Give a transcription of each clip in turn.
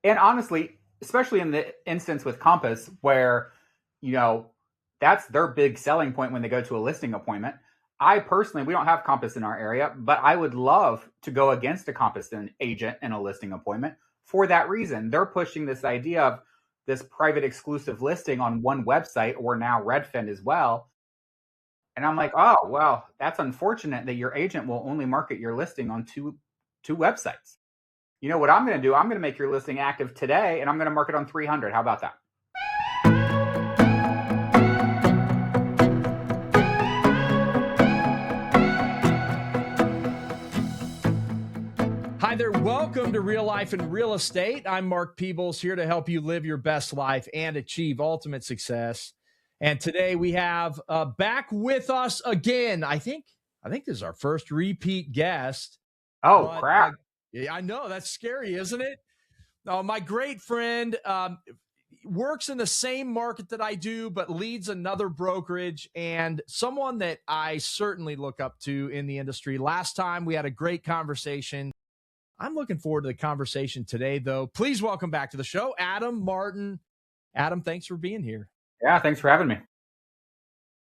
And honestly, especially in the instance with Compass, where, you know, that's their big selling point when they go to a listing appointment. I personally, we don't have Compass in our area, but I would love to go against a Compass agent in a listing appointment for that reason. They're pushing this idea of this private exclusive listing on one website, or now Redfin as well. And I'm like, oh, well, that's unfortunate that your agent will only market your listing on two websites. You know what I'm going to do? I'm going to make your listing active today, and I'm going to market on 300. How about that? Hi there. Welcome to Real Life and Real Estate. I'm Mark Peebles, here to help you live your best life and achieve ultimate success. And today we have back with us again. I think this is our first repeat guest. Oh, crap. I know, that's scary, isn't it? My great friend works in the same market that I do, but leads another brokerage, and someone that I certainly look up to in the industry. Last time we had a great conversation. I'm looking forward to the conversation today, though. Please welcome back to the show, Adam Martin. Adam, thanks for being here. Yeah, thanks for having me.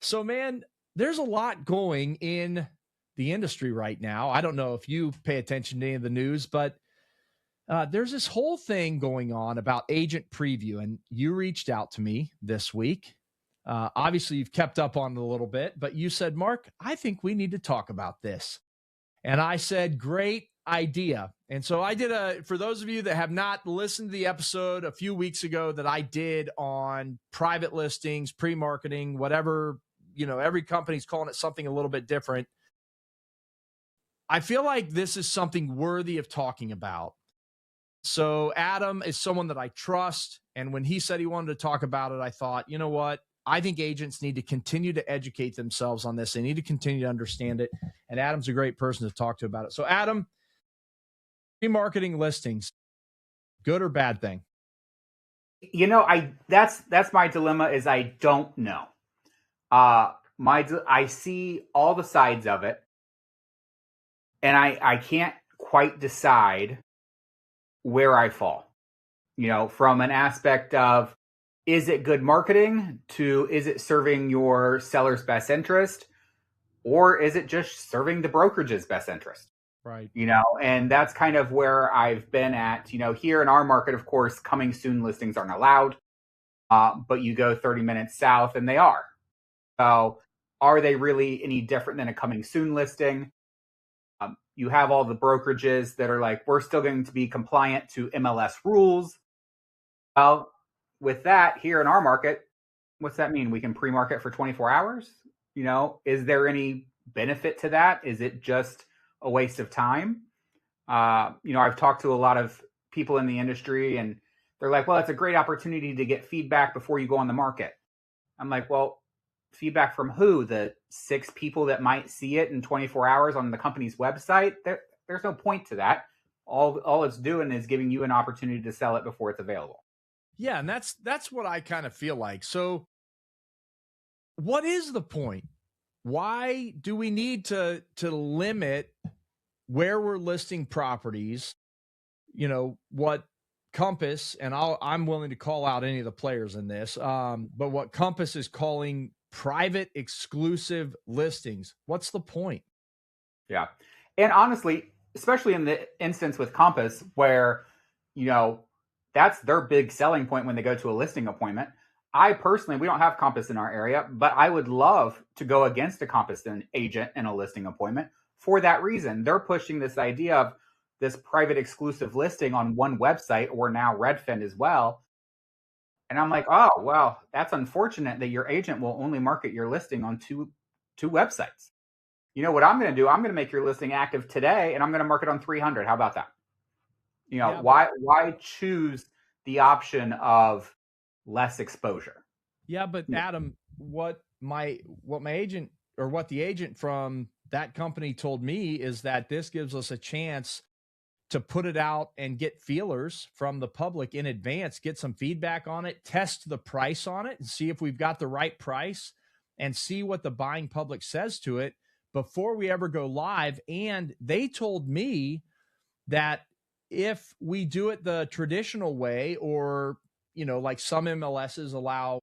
So, man, there's a lot going in the industry right now. I don't know if you pay attention to any of the news, but there's this whole thing going on about agent preview, and you reached out to me this week. Obviously, you've kept up on it a little bit, but you said, Mark, I think we need to talk about this. And I said, great idea. And so I did for those of you that have not listened to the episode a few weeks ago that I did on private listings, pre-marketing, whatever, every company's calling it something a little bit different. I feel like this is something worthy of talking about. So Adam is someone that I trust. And when he said he wanted to talk about it, I thought, you know what? I think agents need to continue to educate themselves on this. They need to continue to understand it. And Adam's a great person to talk to about it. So Adam, pre-marketing listings, good or bad thing? That's my dilemma, is I don't know. I see all the sides of it, and I can't quite decide where I fall, from an aspect of, is it good marketing, to is it serving your seller's best interest, or is it just serving the brokerage's best interest? Right. And that's kind of where I've been at. Here in our market, of course, coming soon listings aren't allowed, but you go 30 minutes south and they are. So are they really any different than a coming soon listing? You have all the brokerages that are like, we're still going to be compliant to MLS rules. Well, with that, here in our market, what's that mean? We can pre-market for 24 hours? Is there any benefit to that? Is it just a waste of time? I've talked to a lot of people in the industry, and they're like, well, it's a great opportunity to get feedback before you go on the market. I'm like, well, feedback from who? The 6 people that might see it in 24 hours on the company's website? There's no point to that. All it's doing is giving you an opportunity to sell it before it's available. Yeah, and that's what I kind of feel like. So what is the point? Why do we need to limit where we're listing properties? What Compass, and I'm willing to call out any of the players in this, but what Compass is calling private exclusive listings. What's the point? Yeah. And honestly, especially in the instance with Compass, where, that's their big selling point when they go to a listing appointment. I personally, we don't have Compass in our area, but I would love to go against a Compass agent in a listing appointment for that reason. They're pushing this idea of this private exclusive listing on one website, or now Redfin as well. And I'm like, oh, well, that's unfortunate that your agent will only market your listing on two websites. You know what I'm going to do? I'm going to make your listing active today, and I'm going to market on 300. How about that? Why choose the option of less exposure? Yeah, but Adam, what the agent from that company told me is that this gives us a chance to put it out and get feelers from the public in advance, get some feedback on it, test the price on it, and see if we've got the right price, and see what the buying public says to it before we ever go live. And they told me that if we do it the traditional way, or, like some MLSs allow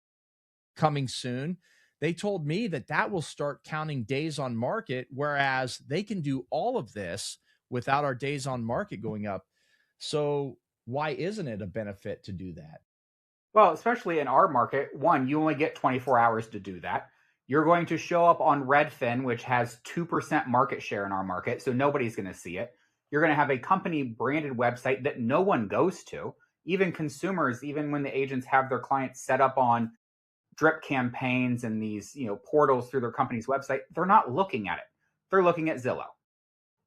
coming soon, they told me that will start counting days on market, whereas they can do all of this without our days on market going up. So why isn't it a benefit to do that? Well, especially in our market, one, you only get 24 hours to do that. You're going to show up on Redfin, which has 2% market share in our market, so nobody's going to see it. You're going to have a company branded website that no one goes to. Even consumers, even when the agents have their clients set up on drip campaigns and these, portals through their company's website, they're not looking at it. They're looking at Zillow.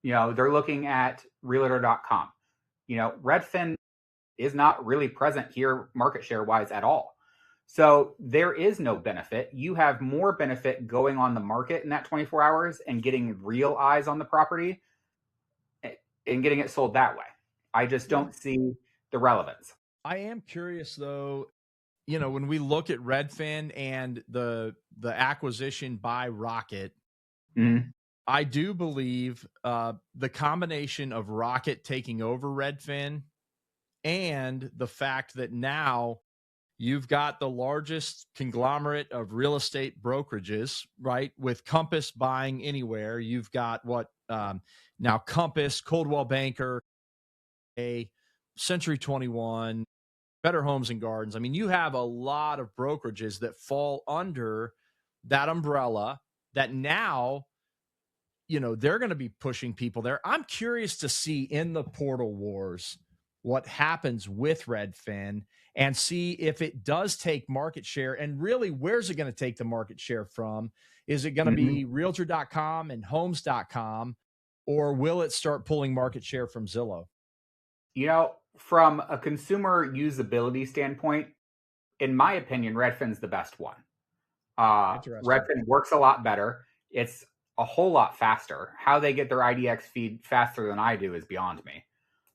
They're looking at realtor.com. Redfin is not really present here market share wise at all. So there is no benefit. You have more benefit going on the market in that 24 hours and getting real eyes on the property and getting it sold that way. I just don't see the relevance. I am curious though, when we look at Redfin and the acquisition by Rocket, I do believe the combination of Rocket taking over Redfin and the fact that now you've got the largest conglomerate of real estate brokerages, right? With Compass buying anywhere. You've got now Compass, Coldwell Banker, Century 21, Better Homes and Gardens. I mean, you have a lot of brokerages that fall under that umbrella that now, they're going to be pushing people there. I'm curious to see in the portal wars what happens with Redfin and see if it does take market share, and really where's it going to take the market share from? Is it going to be realtor.com and homes.com, or will it start pulling market share from Zillow? From a consumer usability standpoint, in my opinion, Redfin's the best one. Redfin works a lot better. It's a whole lot faster. How they get their IDX feed faster than I do is beyond me.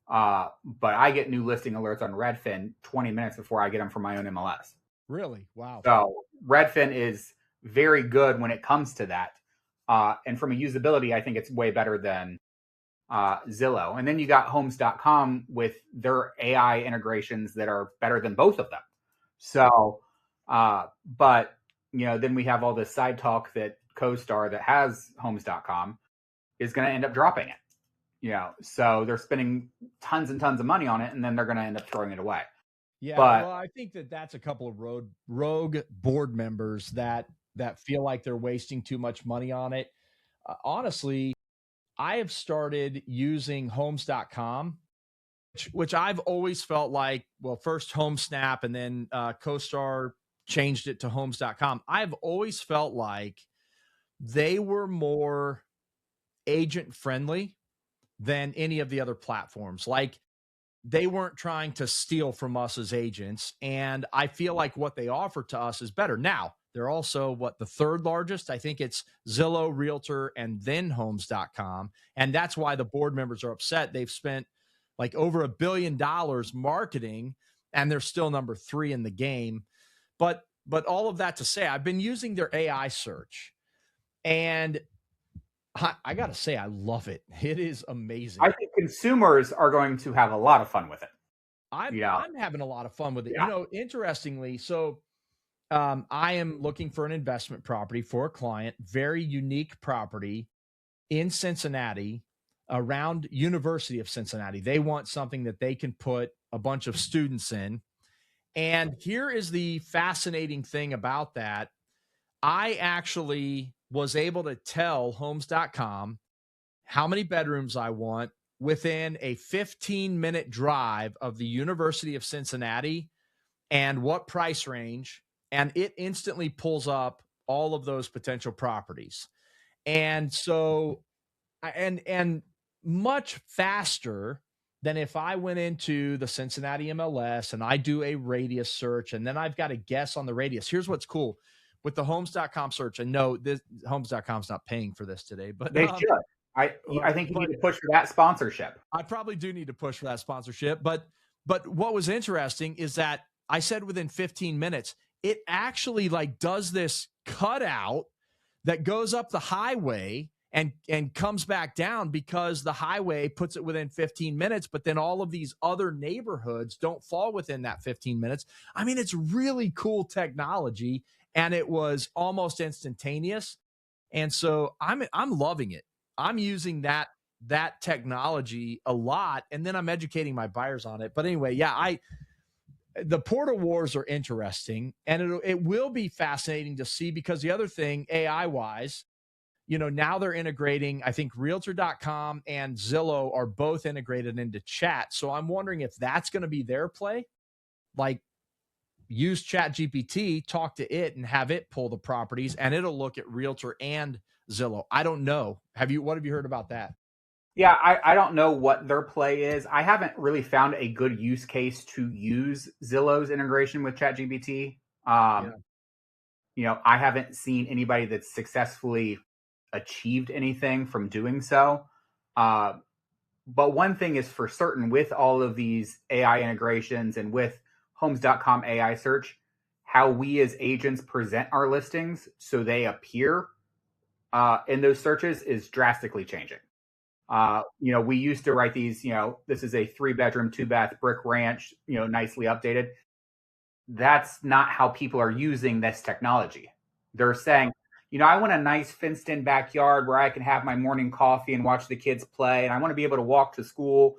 But I get new listing alerts on Redfin 20 minutes before I get them from my own MLS. Really? Wow. So Redfin is very good when it comes to that. And from a usability, I think it's way better than Zillow. And then you got homes.com with their AI integrations that are better than both of them. So, then we have all this side talk that CoStar that has homes.com is going to end up dropping it. So they're spending tons and tons of money on it, and then they're going to end up throwing it away. Yeah, well, I think that's a couple of rogue board members that feel like they're wasting too much money on it. Honestly, I have started using homes.com, which I've always felt like, well, first HomeSnap and then CoStar changed it to homes.com. I've always felt like they were more agent friendly than any of the other platforms. Like, they weren't trying to steal from us as agents. And I feel like what they offer to us is better. Now, they're also the third largest. I think it's Zillow, Realtor, and then homes.com. And that's why the board members are upset. They've spent like over $1 billion marketing, and they're still number 3 in the game. But all of that to say, I've been using their AI search, and I got to say, I love it. It is amazing. I think consumers are going to have a lot of fun with it. I'm having a lot of fun with it. Yeah. Interestingly, so I am looking for an investment property for a client, very unique property in Cincinnati, around University of Cincinnati. They want something that they can put a bunch of students in. And here is the fascinating thing about that. I actually was able to tell homes.com how many bedrooms I want within a 15-minute drive of the University of Cincinnati and what price range. And it instantly pulls up all of those potential properties. And so, and much faster than if I went into the Cincinnati MLS and I do a radius search, and then I've got to guess on the radius. Here's what's cool with the homes.com search. And no, this homes.com's not paying for this today, but they should. I think you need to push for that sponsorship. I probably do need to push for that sponsorship. But what was interesting is that I said within 15 minutes, it actually does this cutout that goes up the highway and comes back down because the highway puts it within 15 minutes, but then all of these other neighborhoods don't fall within that 15 minutes. I mean, it's really cool technology, and it was almost instantaneous. And so I'm loving it. I'm using that technology a lot, and then I'm educating my buyers on it. But anyway, yeah, the portal wars are interesting, and it will be fascinating to see, because the other thing, AI wise, now they're integrating, I think realtor.com and Zillow are both integrated into chat. So I'm wondering if that's going to be their play, like use chat GPT, talk to it and have it pull the properties, and it'll look at realtor and Zillow. I don't know. What have you heard about that? Yeah, I don't know what their play is. I haven't really found a good use case to use Zillow's integration with ChatGPT. I haven't seen anybody that's successfully achieved anything from doing so. But one thing is for certain, with all of these AI integrations and with Homes.com AI search, how we as agents present our listings so they appear in those searches is drastically changing. We used to write these, this is a 3-bedroom, 2-bath brick ranch, nicely updated. That's not how people are using this technology. They're saying, I want a nice fenced in backyard where I can have my morning coffee and watch the kids play. And I want to be able to walk to school,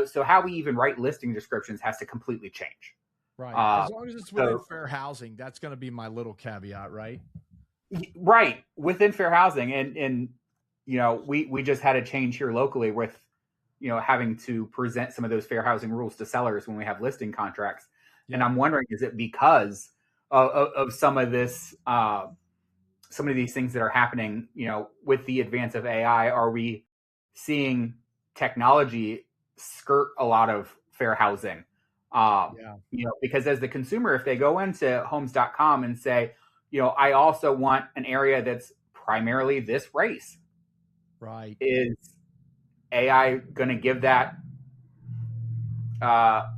so how we even write listing descriptions has to completely change. Right. As long as it's within fair housing, that's going to be my little caveat, right? Right. Within fair housing. And we just had a change here locally with, having to present some of those fair housing rules to sellers when we have listing contracts. Yeah. And I'm wondering, is it because of some of this, some of these things that are happening, with the advance of AI, are we seeing technology skirt a lot of fair housing? Because as the consumer, if they go into homes.com and say, I also want an area that's primarily this race, right? Is AI going to give that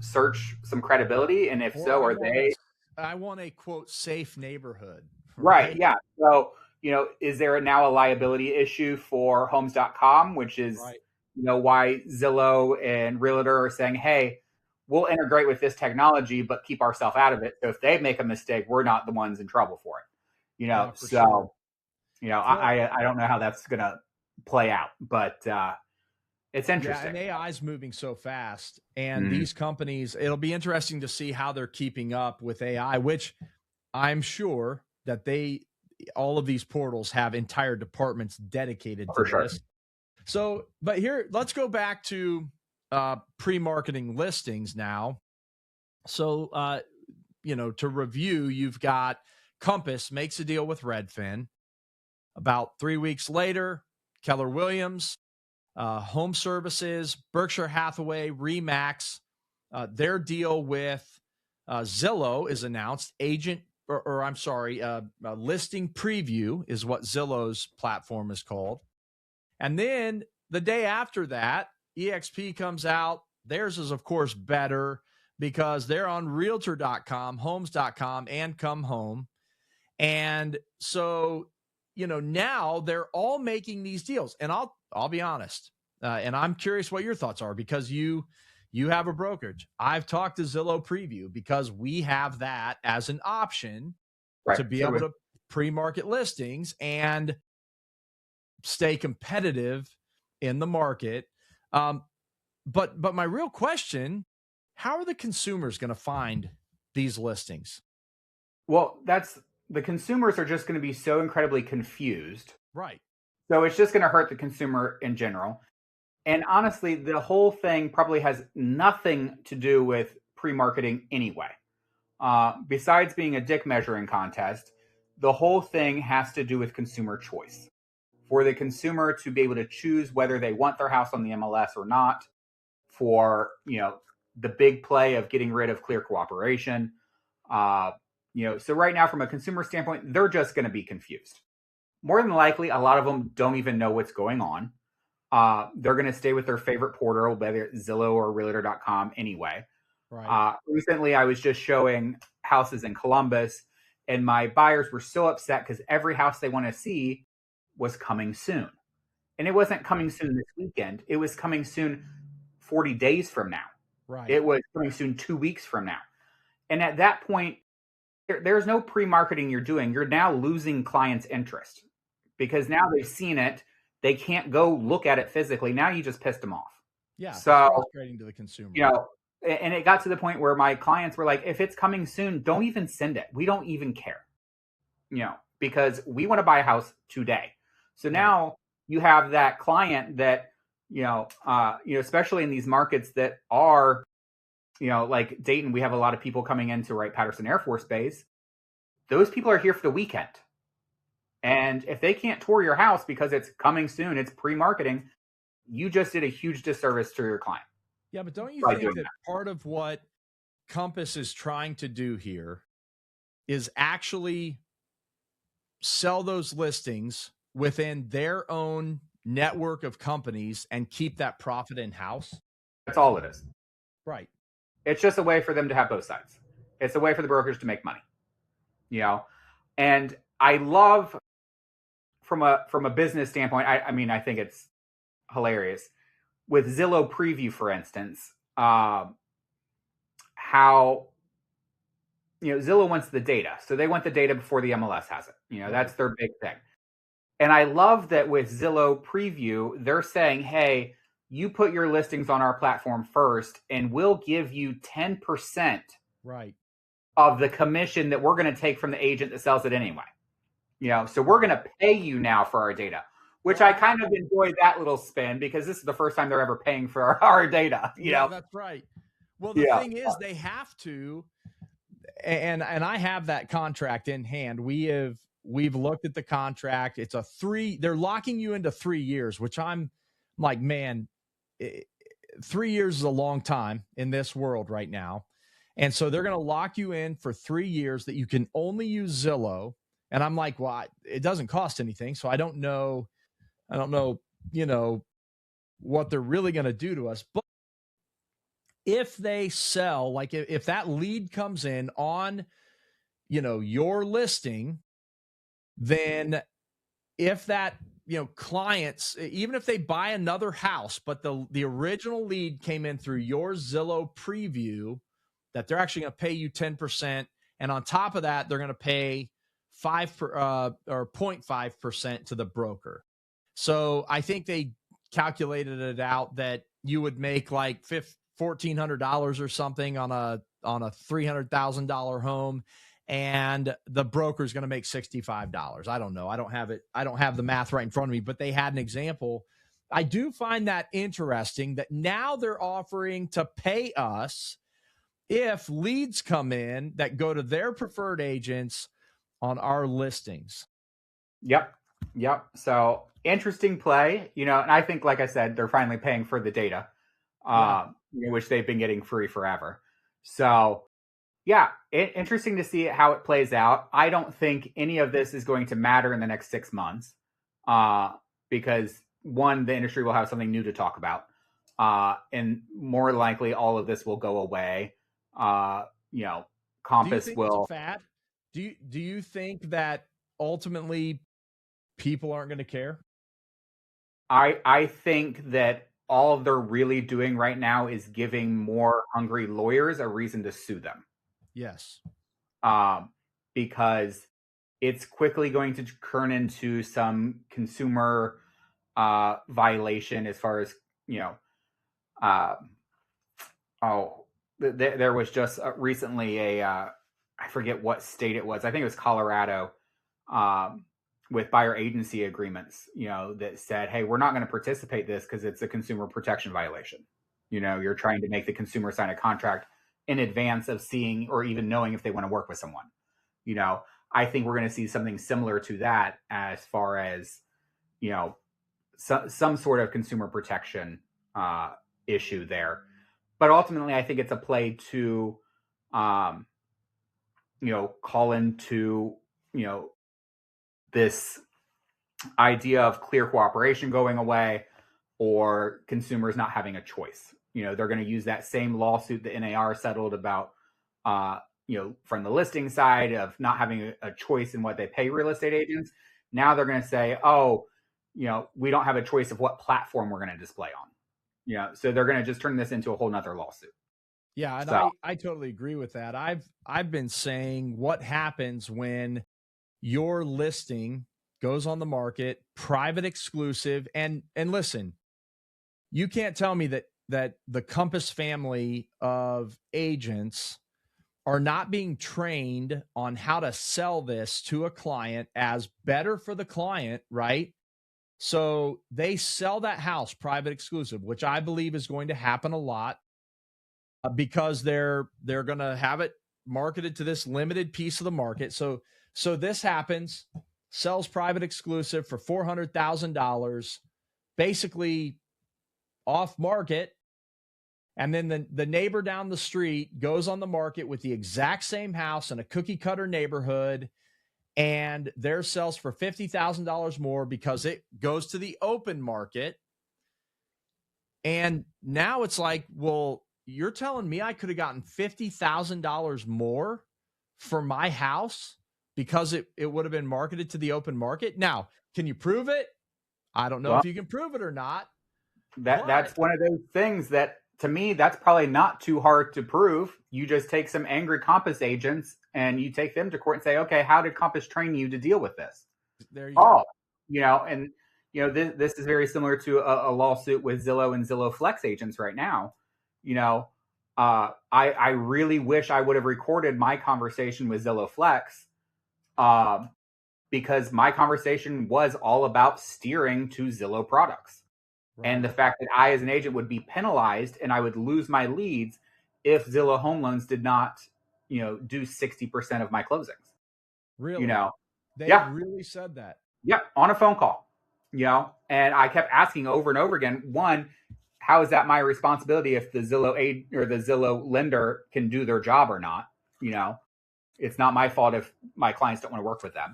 search some credibility? And if so, are they? I want a quote safe neighborhood. Right. Yeah. So, is there now a liability issue for homes.com, which is, right, why Zillow and Realtor are saying, hey, we'll integrate with this technology, but keep ourselves out of it. So if they make a mistake, we're not the ones in trouble for it. Sure. I don't know how that's going to play out, but it's interesting. Yeah, and AI is moving so fast, and these companies, it'll be interesting to see how they're keeping up with AI, which I'm sure that all of these portals have entire departments dedicated to this. So, but here, let's go back to pre-marketing listings now. So, to review, you've got Compass makes a deal with Redfin. About 3 weeks later, Keller Williams, Home Services, Berkshire Hathaway, Remax, their deal with Zillow is announced. Listing Preview is what Zillow's platform is called. And then the day after that, EXP comes out. Theirs is, of course, better because they're on realtor.com, homes.com, and Come Home. And so, now they're all making these deals. And I'll be honest, and I'm curious what your thoughts are, because you have a brokerage. I've talked to Zillow Preview because we have that as an option to be able to pre-market listings and stay competitive in the market. But my real question, how are the consumers going to find these listings? Well, the consumers are just going to be so incredibly confused. Right. So it's just going to hurt the consumer in general. And honestly, the whole thing probably has nothing to do with pre-marketing anyway. Besides being a dick measuring contest, the whole thing has to do with consumer choice. For the consumer to be able to choose whether they want their house on the MLS or not, for, the big play of getting rid of clear cooperation. So right now, from a consumer standpoint, they're just going to be confused. More than likely, a lot of them don't even know what's going on. They're going to stay with their favorite portal, whether it's Zillow or realtor.com anyway. Right. Recently, I was just showing houses in Columbus, and my buyers were so upset because every house they want to see was coming soon. And it wasn't coming soon this weekend. It was coming soon 40 days from now. Right. It was coming soon 2 weeks from now. And at that point, there's no pre-marketing you're doing. You're now losing clients' interest because now they've seen it. They can't go look at it physically. Now you just pissed them off. Yeah. So frustrating to the consumer. You know, and it got to the point where my clients were like, if it's coming soon, don't even send it. We don't even care. You know, because we want to buy a house today. So now you have that client that, especially in these markets that are, like Dayton, we have a lot of people coming into Wright-Patterson Air Force Base. Those people are here for the weekend. And if they can't tour your house because it's coming soon, it's pre-marketing, you just did a huge disservice to your client. Yeah, but don't you think that part of what Compass is trying to do here is actually sell those listings within their own network of companies and keep that profit in-house? That's all it is. Right. It's just a way for them to have both sides. It's a way for the brokers to make money, and I love from a business standpoint. I think it's hilarious with Zillow Preview, for instance, how Zillow wants the data. So they want the data before the MLS has it. That's their big thing. And I love that with Zillow Preview, they're saying, hey, you put your listings on our platform first, and we'll give you 10% of the commission that we're going to take from the agent that sells it anyway. So we're going to pay you now for our data, which I kind of enjoy that little spin because this is the first time they're ever paying for our data. Yeah, that's right. Well, the thing is, they have to, and I have that contract in hand. We've looked at the contract. It's they're locking you into 3 years, which I'm like, man, 3 years is a long time in this world right now. And so they're going to lock you in for 3 years that you can only use Zillow. And I'm like, well, it doesn't cost anything. So I don't know, what they're really going to do to us. But if they sell, like if that lead comes in on, your listing, then if that, clients, even if they buy another house, but the original lead came in through your Zillow Preview, that they're actually going to pay you 10%. And on top of that, they're going to pay 0.5% to the broker. So I think they calculated it out that you would make like $1,400 or something on a $300,000 home, and the broker is going to make $65. I don't know. I don't have it. I don't have the math right in front of me, but they had an example. I do find that interesting that now they're offering to pay us if leads come in that go to their preferred agents on our listings. Yep. So interesting play, and I think, like I said, they're finally paying for the data, which they've been getting free forever. So yeah, interesting to see how it plays out. I don't think any of this is going to matter in the next 6 months because one, the industry will have something new to talk about. And more likely all of this will go away. Compass will. It's a fad? Do you think that ultimately people aren't going to care? I think that all they're really doing right now is giving more hungry lawyers a reason to sue them. Yes. Because it's quickly going to turn into some consumer violation as far as, there was just recently I forget what state it was. I think it was Colorado, with buyer agency agreements, that said, hey, we're not going to participate this because it's a consumer protection violation. You're trying to make the consumer sign a contract in advance of seeing or even knowing if they want to work with someone. I think we're going to see something similar to that as far as, some sort of consumer protection issue there. But ultimately, I think it's a play to, call into, this idea of clear cooperation going away or consumers not having a choice. They're going to use that same lawsuit that NAR settled about, from the listing side of not having a choice in what they pay real estate agents. Now they're going to say, oh, we don't have a choice of what platform we're going to display on. So they're going to just turn this into a whole nother lawsuit. Yeah, and I totally agree with that. I've been saying what happens when your listing goes on the market, private exclusive, and listen, you can't tell me that the Compass family of agents are not being trained on how to sell this to a client as better for the client, right? So they sell that house private exclusive, which I believe is going to happen a lot because they're going to have it marketed to this limited piece of the market. So this happens, sells private exclusive for $400,000, basically off market. And then the neighbor down the street goes on the market with the exact same house in a cookie cutter neighborhood, and theirs sells for $50,000 more because it goes to the open market. And now it's like, well, you're telling me I could have gotten $50,000 more for my house because it would have been marketed to the open market. Now, can you prove it? I don't know if you can prove it or not. That's one of those things that, to me, that's probably not too hard to prove. You just take some angry Compass agents and you take them to court and say, okay, how did Compass train you to deal with this? There you go. And this is very similar to a lawsuit with Zillow and Zillow Flex agents right now. I really wish I would have recorded my conversation with Zillow Flex because my conversation was all about steering to Zillow products. Right. And the fact that I, as an agent, would be penalized and I would lose my leads if Zillow Home Loans did not, do 60% of my closings. Really? They really said that. Yeah, on a phone call. And I kept asking over and over again, one, how is that my responsibility if the Zillow aid or the Zillow lender can do their job or not? It's not my fault if my clients don't want to work with them.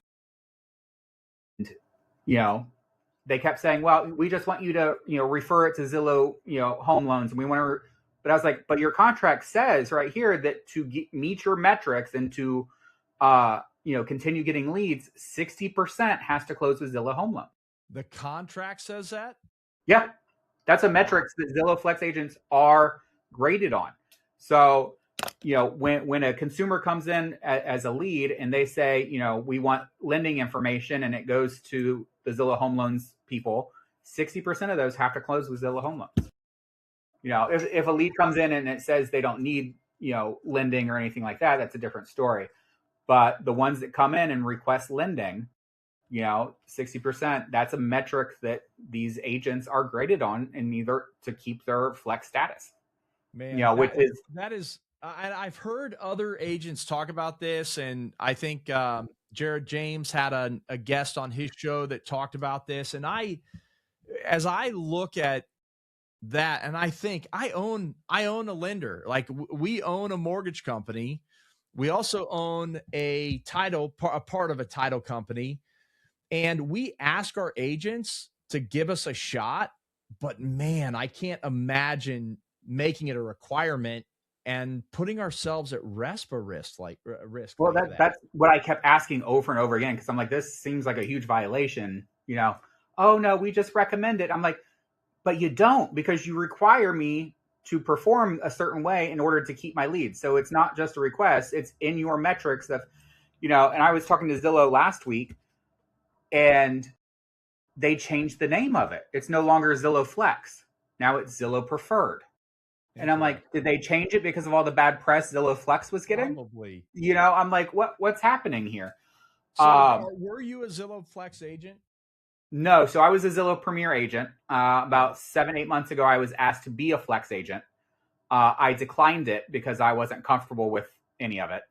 They kept saying, well, we just want you to, refer it to Zillow, Home Loans. And we want to, but I was like, but your contract says right here that to meet your metrics and to, continue getting leads, 60% has to close with Zillow Home Loans. The contract says that? Yeah. That's a metrics that Zillow Flex agents are graded on. So, when a consumer comes in as a lead and they say, we want lending information and it goes to the Zillow Home Loans people, 60% of those have to close with Zillow Home Loans. If a lead comes in and it says they don't need, lending or anything like that, that's a different story. But the ones that come in and request lending, 60%, that's a metric that these agents are graded on in either to keep their flex status. Man, that is, I've heard other agents talk about this, and I think Jared James had a guest on his show that talked about this. And as I look at that, and I think I own a lender, like we own a mortgage company. We also own a part of a title company, and we ask our agents to give us a shot. But man, I can't imagine making it a requirement and putting ourselves at RESPA risk. Well, that's what I kept asking over and over again, because I'm like, this seems like a huge violation. Oh no, we just recommend it. I'm like, but you don't, because you require me to perform a certain way in order to keep my leads. So it's not just a request; it's in your metrics of, And I was talking to Zillow last week, and they changed the name of it. It's no longer Zillow Flex. Now it's Zillow Preferred. And I'm like, did they change it because of all the bad press Zillow Flex was getting? Probably. I'm like, what's happening here? So were you a Zillow Flex agent? No. So I was a Zillow Premier agent. About 7-8 months ago, I was asked to be a Flex agent. I declined it because I wasn't comfortable with any of it.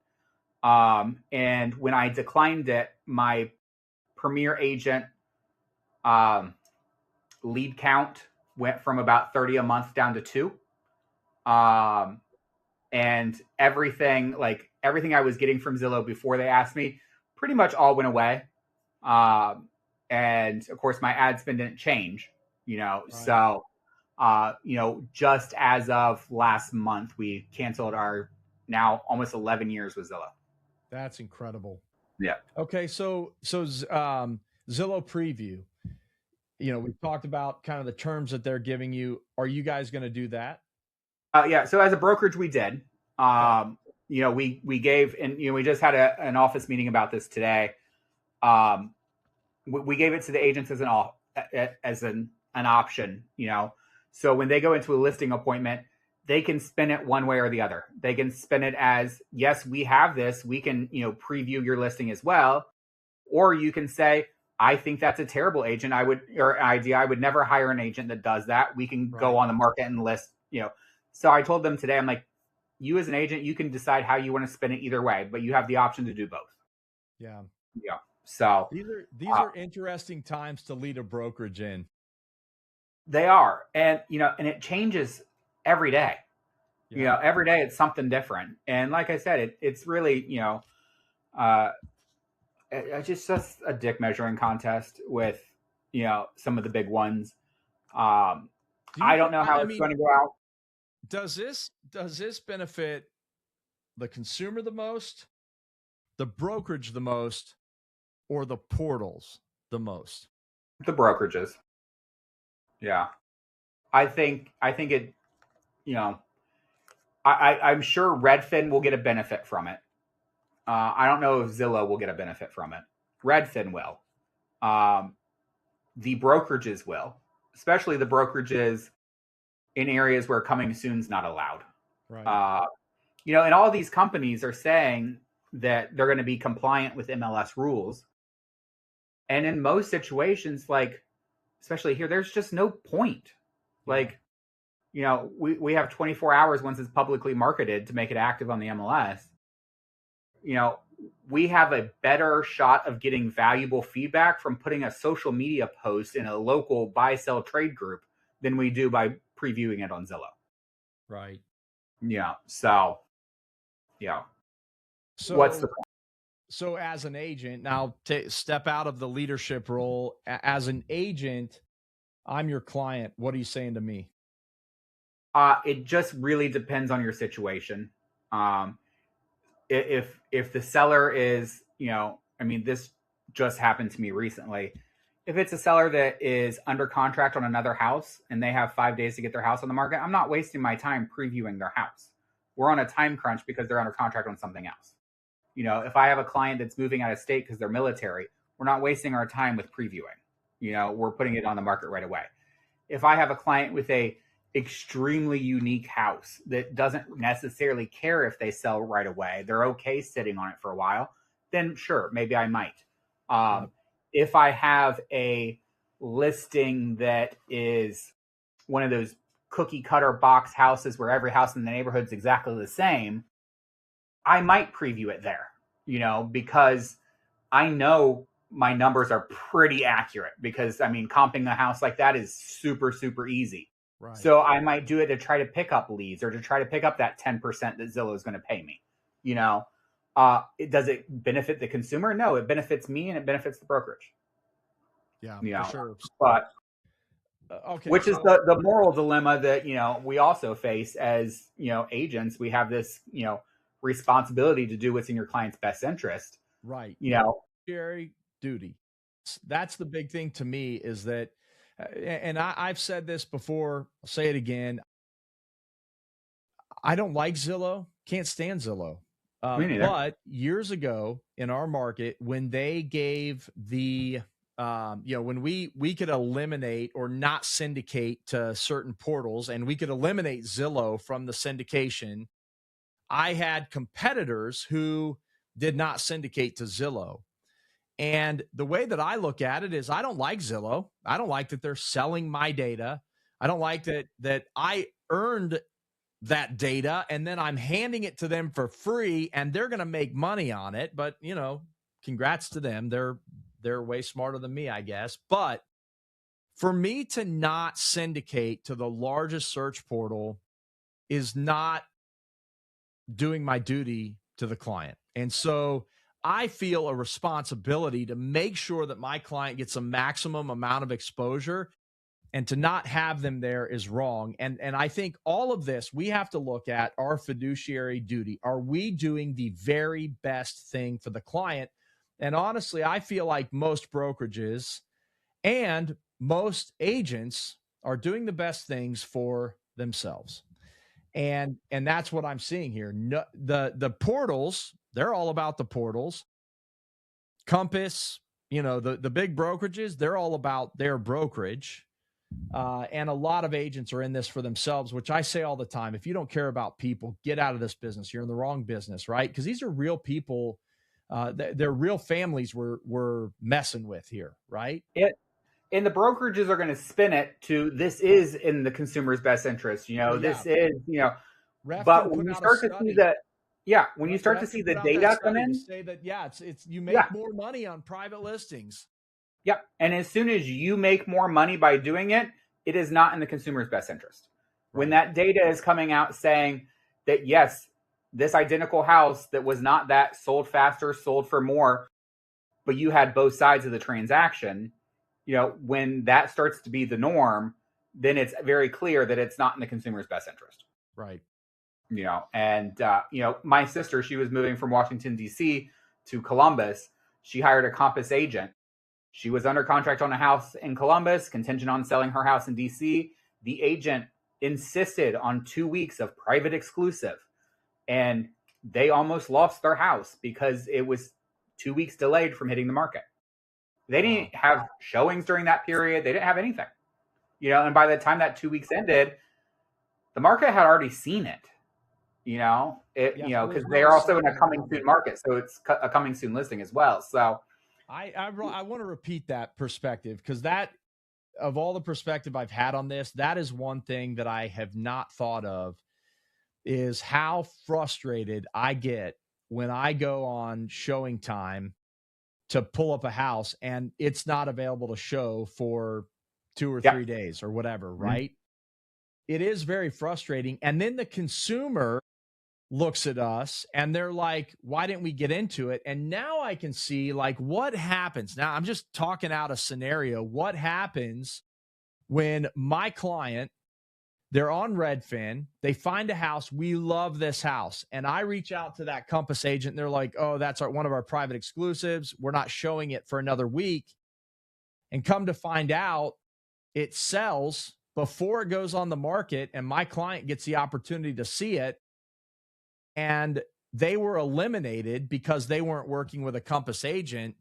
And when I declined it, my Premier agent lead count went from about 30 a month down to 2. And everything I was getting from Zillow before they asked me pretty much all went away. And of course my ad spend didn't change, right. So, just as of last month, we canceled our now almost 11 years with Zillow. That's incredible. Yeah. Okay. So Zillow Preview, we've talked about kind of the terms that they're giving you. Are you guys going to do that? Yeah. So as a brokerage, we did. We gave, and we just had an office meeting about this today. We gave it to the agents as an option. So when they go into a listing appointment, they can spin it one way or the other. They can spin it as, yes, we have this. We can preview your listing as well, or you can say, I think that's a terrible agent. I would never hire an agent that does that. We can go on the market and list. So I told them today, I'm like, you as an agent, you can decide how you want to spin it either way, but you have the option to do both. Yeah. So these are interesting times to lead a brokerage in. They are, and and it changes every day. Every day it's something different. And like I said, it's really it's just a dick measuring contest with some of the big ones. I don't know how it's going to go out. Does this benefit the consumer the most, the brokerage the most, or the portals the most? The brokerages. Yeah. I think it, I'm sure Redfin will get a benefit from it. I don't know if Zillow will get a benefit from it. Redfin will. The brokerages will, especially the brokerages in areas where coming soon's not allowed. Right. And all these companies are saying that they're going to be compliant with MLS rules. And in most situations, like, especially here, there's just no point. Like, we have 24 hours once it's publicly marketed to make it active on the MLS. We have a better shot of getting valuable feedback from putting a social media post in a local buy-sell trade group than we do by previewing it on Zillow. Right. Yeah. So, what's the point? So as an agent, now step out of the leadership role. As an agent, I'm your client. What are you saying to me? It just really depends on your situation. If the seller is, this just happened to me recently. If it's a seller that is under contract on another house and they have 5 days to get their house on the market, I'm not wasting my time previewing their house. We're on a time crunch because they're under contract on something else. If I have a client that's moving out of state because they're military, we're not wasting our time with previewing. We're putting it on the market right away. If I have a client with a extremely unique house that doesn't necessarily care if they sell right away, they're okay sitting on it for a while, then sure, maybe I might. If I have a listing that is one of those cookie cutter box houses where every house in the neighborhood is exactly the same, I might preview it there, because I know my numbers are pretty accurate because comping a house like that is super, super easy. Right. So I might do it to try to pick up leads or to try to pick up that 10% that Zillow is going to pay me. Does it benefit the consumer? No, it benefits me and it benefits the brokerage. Yeah, for sure. But okay, which is the moral dilemma that we also face as agents. We have this responsibility to do what's in your client's best interest. Right. Fiduciary duty. That's the big thing to me is that, and I've said this before, I'll say it again. I don't like Zillow, can't stand Zillow. But years ago in our market, when they gave the, when we could eliminate or not syndicate to certain portals and we could eliminate Zillow from the syndication, I had competitors who did not syndicate to Zillow. And the way that I look at it is I don't like Zillow. I don't like that they're selling my data. I don't like that I earned that data and then I'm handing it to them for free and they're going to make money on it. But, congrats to them. They're way smarter than me, I guess. But for me to not syndicate to the largest search portal is not doing my duty to the client. And so I feel a responsibility to make sure that my client gets a maximum amount of exposure, and to not have them there is wrong. And I think all of this, we have to look at our fiduciary duty. Are we doing the very best thing for the client? And honestly, I feel like most brokerages and most agents are doing the best things for themselves. And that's what I'm seeing here. No, the portals, they're all about the portals. Compass, the big brokerages, they're all about their brokerage. And a lot of agents are in this for themselves, which I say all the time. If you don't care about people, get out of this business. You're in the wrong business, right? Because these are real people. They're real families we're messing with here, right? And the brokerages are going to spin it to this is in the consumer's best interest. This is, Redfin but when you start to see that, when you start to see the data come in, say that, it's you make more money on private listings. Yeah. And as soon as you make more money by doing it, it is not in the consumer's best interest. Right. When that data is coming out saying that, yes, this identical house that was not that sold faster, sold for more, but you had both sides of the transaction, when that starts to be the norm, then it's very clear that it's not in the consumer's best interest. Right. My sister, she was moving from Washington, D.C. to Columbus. She hired a Compass agent. She was under contract on a house in Columbus, contingent on selling her house in D.C. The agent insisted on 2 weeks of private exclusive, and they almost lost their house because it was 2 weeks delayed from hitting the market. They didn't have showings during that period. They didn't have anything, and by the time that 2 weeks ended, the market had already seen it, because they're also in a coming soon market. So it's a coming soon listing as well. So I want to repeat that perspective, because that, of all the perspective I've had on this, that is one thing that I have not thought of, is how frustrated I get when I go on showing time to pull up a house and it's not available to show for 2 or 3 days or whatever, right? It is very frustrating. And then the consumer looks at us and they're like, why didn't we get into it? And now I can see what happens. Now I'm just talking out a scenario. What happens when my client, they're on Redfin, they find a house, we love this house, and I reach out to that Compass agent and they're like, oh, that's one of our private exclusives, we're not showing it for another week. And come to find out, it sells before it goes on the market, and my client gets the opportunity to see it, and they were eliminated because they weren't working with a Compass agent.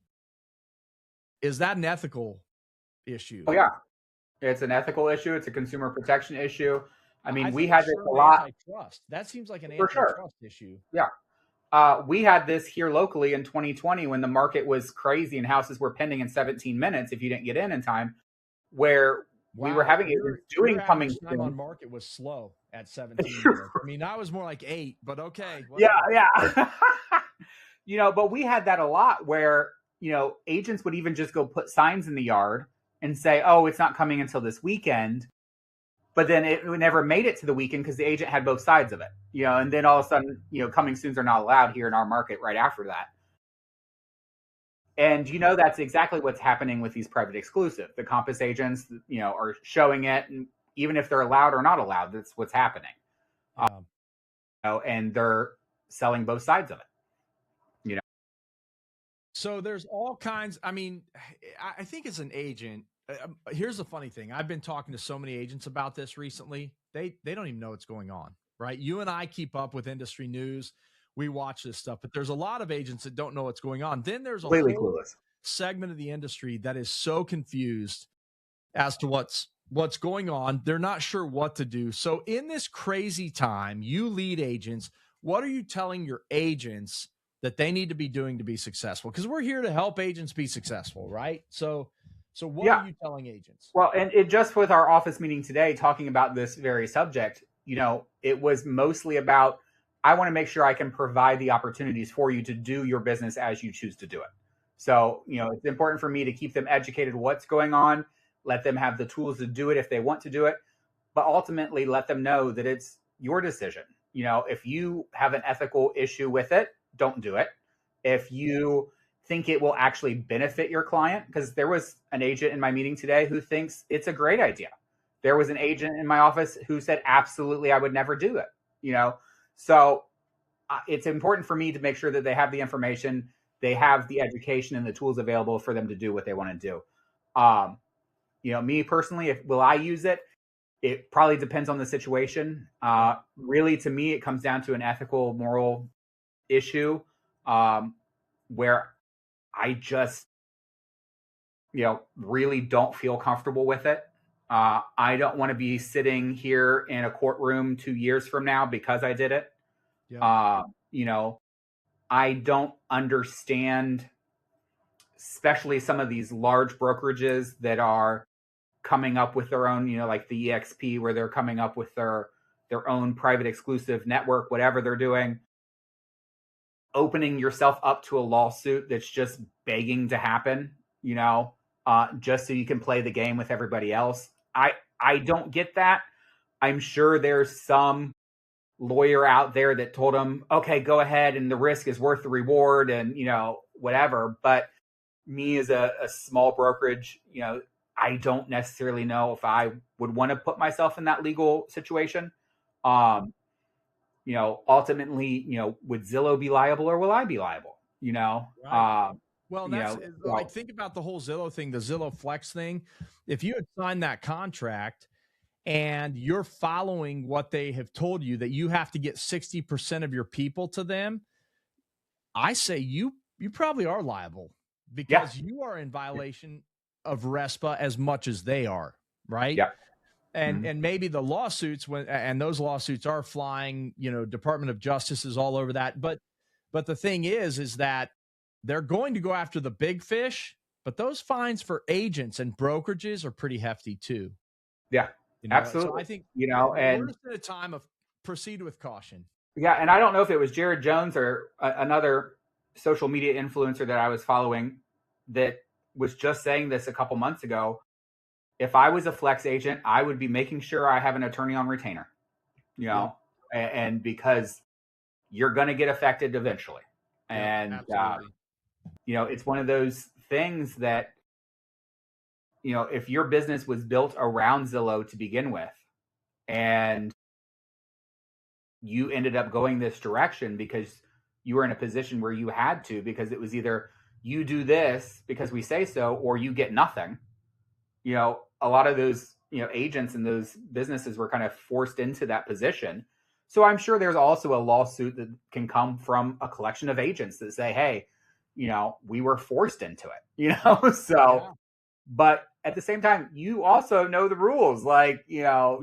Is that an ethical issue? Oh, yeah. It's an ethical issue. It's a consumer protection issue. I mean, we had this a lot. Antitrust. That seems like an antitrust issue. Yeah. We had this here locally in 2020 when the market was crazy and houses were pending in 17 minutes if you didn't get in time, where we were having it doing coming soon. On market was slow at 17 minutes. I mean, I was more like 8, but okay. Yeah. But we had that a lot where, agents would even just go put signs in the yard and say, oh, it's not coming until this weekend. But then it never made it to the weekend because the agent had both sides of it, and then all of a sudden, coming soons are not allowed here in our market right after that. And, that's exactly what's happening with these private exclusive. The Compass agents, are showing it. And even if they're allowed or not allowed, that's what's happening. And they're selling both sides of it. So there's all kinds. I mean, I think as an agent, here's the funny thing. I've been talking to so many agents about this recently. They don't even know what's going on, right? You and I keep up with industry news. We watch this stuff, but there's a lot of agents that don't know what's going on. Then there's a whole segment of the industry that is so confused as to what's going on. They're not sure what to do. So in this crazy time, you lead agents. What are you telling your agents that they need to be doing to be successful? Because we're here to help agents be successful, right? So what are you telling agents? Well, and it just with our office meeting today, talking about this very subject, it was mostly about, I want to make sure I can provide the opportunities for you to do your business as you choose to do it. So, it's important for me to keep them educated what's going on, let them have the tools to do it if they want to do it, but ultimately let them know that it's your decision. If you have an ethical issue with it, don't do it. If you think it will actually benefit your client, because there was an agent in my meeting today who thinks it's a great idea. There was an agent in my office who said, absolutely, I would never do it. So it's important for me to make sure that they have the information, they have the education and the tools available for them to do what they want to do. Me personally, will I use it? It probably depends on the situation. Really, to me, it comes down to an ethical, moral issue, where I just, really don't feel comfortable with it. I don't want to be sitting here in a courtroom 2 years from now because I did it. Yeah. I don't understand, especially some of these large brokerages that are coming up with their own, like the EXP, where they're coming up with their own private exclusive network, whatever they're doing, opening yourself up to a lawsuit that's just begging to happen, just so you can play the game with everybody else. I don't get that. I'm sure there's some lawyer out there that told him, okay, go ahead, and the risk is worth the reward, and whatever. But me as a small brokerage, I don't necessarily know if I would want to put myself in that legal situation. Ultimately, would Zillow be liable or will I be liable? Right. Well, that's like, think about the whole Zillow thing, the Zillow Flex thing. If you had signed that contract and you're following what they have told you, that you have to get 60% of your people to them, I say you probably are liable, because you are in violation of RESPA as much as they are, right? Yeah. And maybe the lawsuits, and those lawsuits are flying, Department of Justice is all over that. But the thing is that they're going to go after the big fish, but those fines for agents and brokerages are pretty hefty too. Yeah, absolutely. So I think, and we're just at a time of proceed with caution. Yeah. And I don't know if it was Jared Jones or another social media influencer that I was following that was just saying this a couple months ago. If I was a Flex agent, I would be making sure I have an attorney on retainer, and because you're going to get affected eventually. And, it's one of those things that, if your business was built around Zillow to begin with, and you ended up going this direction because you were in a position where you had to, because it was either you do this because we say so, or you get nothing. A lot of those, agents and those businesses were kind of forced into that position. So I'm sure there's also a lawsuit that can come from a collection of agents that say, hey, we were forced into it, so, but at the same time, you also know the rules, like, your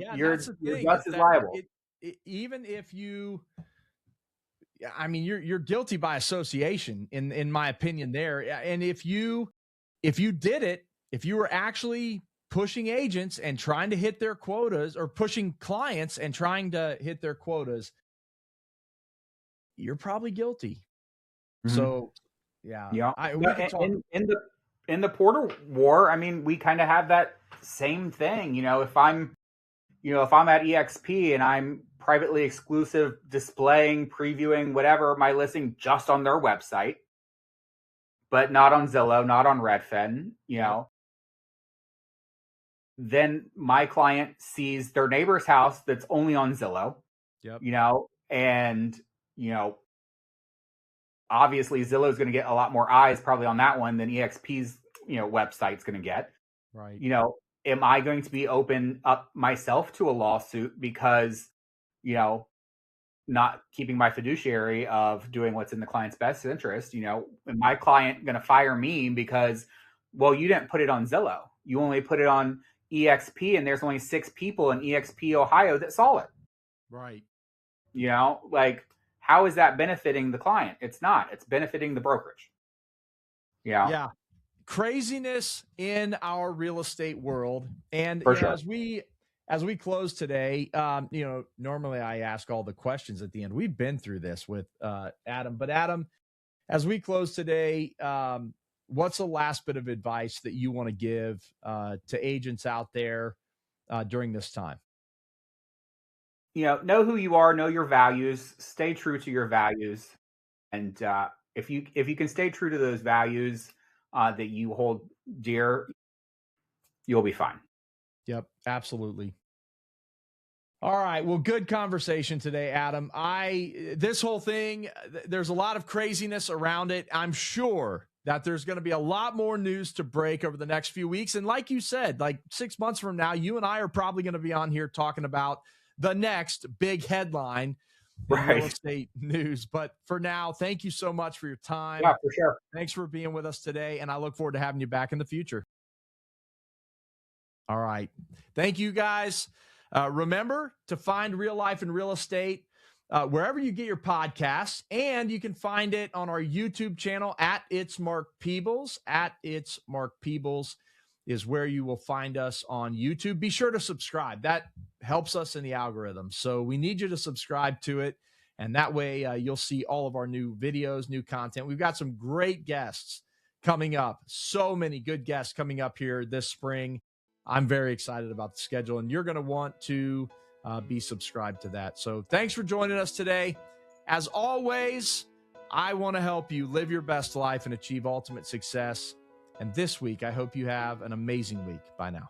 bus is liable. Even if you're guilty by association in my opinion there. And if you did it, if you were actually pushing agents and trying to hit their quotas, or pushing clients and trying to hit their quotas, you're probably guilty. Mm-hmm. So in the Porter War, we kind of have that same thing. If I'm at EXP and I'm privately exclusive, displaying, previewing, whatever, my listing just on their website, but not on Zillow, not on Redfin, then my client sees their neighbor's house that's only on Zillow, and, obviously Zillow is going to get a lot more eyes probably on that one than EXP's, website's going to get. Right. Am I going to be open up myself to a lawsuit because, not keeping my fiduciary of doing what's in the client's best interest? Am my client going to fire me because, well, you didn't put it on Zillow. You only put it on EXP, and there's only 6 people in EXP, Ohio that saw it. Right. Like, how is that benefiting the client? It's not. It's benefiting the brokerage. Yeah. Craziness in our real estate world. And sure. as we close today, normally I ask all the questions at the end. We've been through this with Adam. But Adam, as we close today, what's the last bit of advice that you want to give to agents out there during this time? Know who you are, know your values, stay true to your values. And if you can stay true to those values that you hold dear, you'll be fine. Yep, absolutely. All right. Well, good conversation today, Adam. This whole thing, there's a lot of craziness around it. I'm sure that there's going to be a lot more news to break over the next few weeks. And like you said, like 6 months from now, you and I are probably going to be on here talking about the next big headline in real estate news. But for now, thank you so much for your time. Yeah, for sure. Thanks for being with us today, and I look forward to having you back in the future. All right. Thank you, guys. Remember to find Real Life in Real Estate wherever you get your podcasts, and you can find it on our YouTube channel at It's Mark Peebles. At It's Mark Peebles is where you will find us on YouTube. Be sure to subscribe. That helps us in the algorithm. So we need you to subscribe to it, and that way you'll see all of our new videos, new content. We've got some great guests coming up. So many good guests coming up here this spring. I'm very excited about the schedule, and you're going to want to be subscribed to that. So thanks for joining us today. As always, I want to help you live your best life and achieve ultimate success. And this week, I hope you have an amazing week. Bye now.